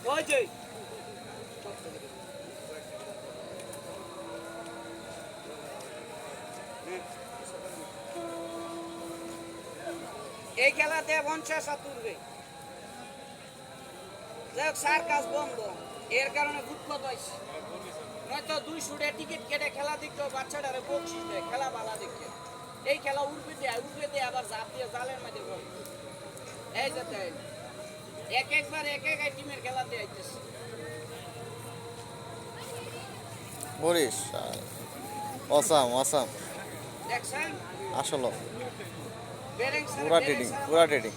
ওই যে এই খেলাতে 50 তুলবে যাই হোক স্যার কাজ বন্ধ এর কারণে ফুটপাত হয়েছে নয়তো 200 টাকা টিকিট কেটে খেলা দেখতে বাচ্চাটারে বকশিস দেয় খেলা ভালো দেখে এই খেলা উড়বে দিয়ে আবার ঝাঁপ দিয়ে জালের মধ্যে বল এই যেতে একবার এক টিমের খেলাতে আইতেছে বরিশ অসাম অসাম দেখছেন আসলে বেরেং পুরা ট্রেডিং